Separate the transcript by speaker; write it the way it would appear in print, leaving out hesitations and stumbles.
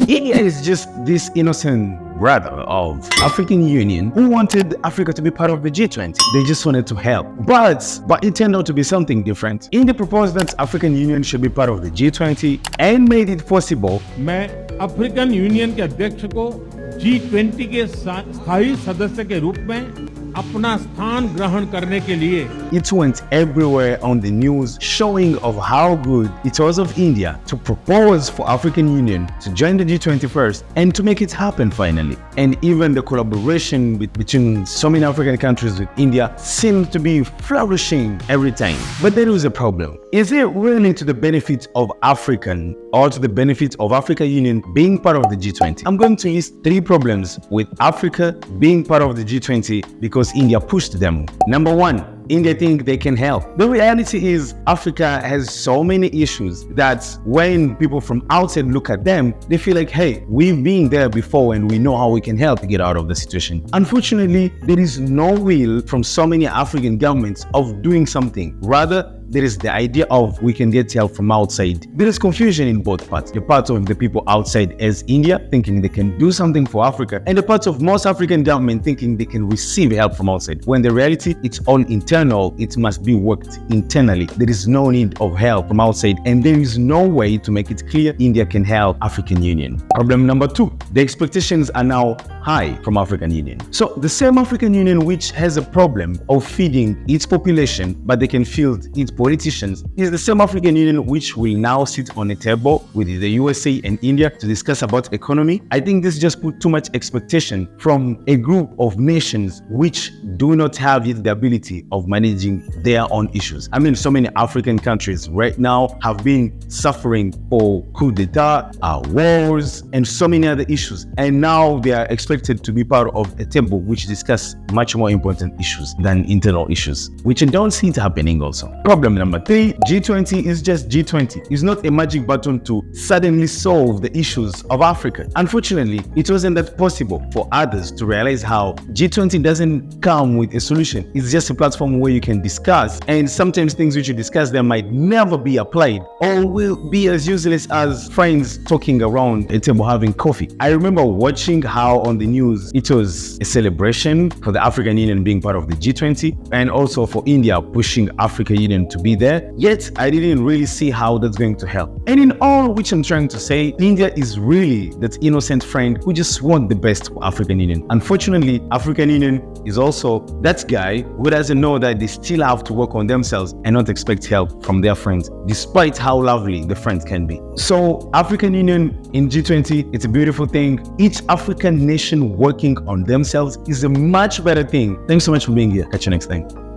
Speaker 1: India is just this innocent brother of African Union who wanted Africa to be part of the G20. They just wanted to help. But it turned out to be something different. India proposed that African Union should be part of the G20 and made it possible.
Speaker 2: मैं African union के अध्यक्ष को G20 के स्थायी सदस्य के रूप में अपना स्थान ग्रहण करने के लिए
Speaker 1: It went everywhere on the news, showing of how good it was of India to propose for African Union to join the G20 first and to make it happen finally. And even the collaboration between so many African countries with India seemed to be flourishing every time. But there was a problem. Is it really to the benefit of African or to the benefit of African Union being part of the G20? I'm going to list 3 problems with Africa being part of the G20 because India pushed them. Number 1, India think they can help. The reality is Africa has so many issues that when people from outside look at them, they feel like, hey, we've been there before and we know how we can help get out of the situation. Unfortunately, there is no will from so many African governments of doing something. Rather, there is the idea of we can get help from outside. There is confusion in both parts. The part of the people outside as India thinking they can do something for Africa, and the part of most African government thinking they can receive help from outside. When the reality, it's all internal. It must be worked internally. There is no need of help from outside, and there is no way to make it clear India can help African Union. Problem number 2, the expectations are now high from African Union. So the same African Union which has a problem of feeding its population, but they can field its politicians, is the same African Union which will now sit on a table with the USA and India to discuss about economy. I think this just put too much expectation from a group of nations which do not have yet the ability of managing their own issues. I mean, so many African countries right now have been suffering for coup d'etat, wars, and so many other issues. And now they are expected to be part of a table which discuss much more important issues than internal issues, which I don't see it happening also. Problem number 3, G20 is just G20. It's not a magic button to suddenly solve the issues of Africa. Unfortunately, it wasn't that possible for others to realize how G20 doesn't come with a solution. It's just a platform where you can discuss, and sometimes things which you discuss there might never be applied or will be as useless as friends talking around a table having coffee. I remember watching how on the news it was a celebration for the African Union being part of the G20 and also for India pushing African Union to be there, yet I didn't really see how that's going to help. And in all which I'm trying to say, India is really that innocent friend who just want the best for African Union. Unfortunately, African Union is also that guy who doesn't know that they still have to work on themselves and not expect help from their friends, despite how lovely the friends can be. So African Union in G20, it's a beautiful thing. Each African nation working on themselves is a much better thing. Thanks so much for being here. Catch you next time.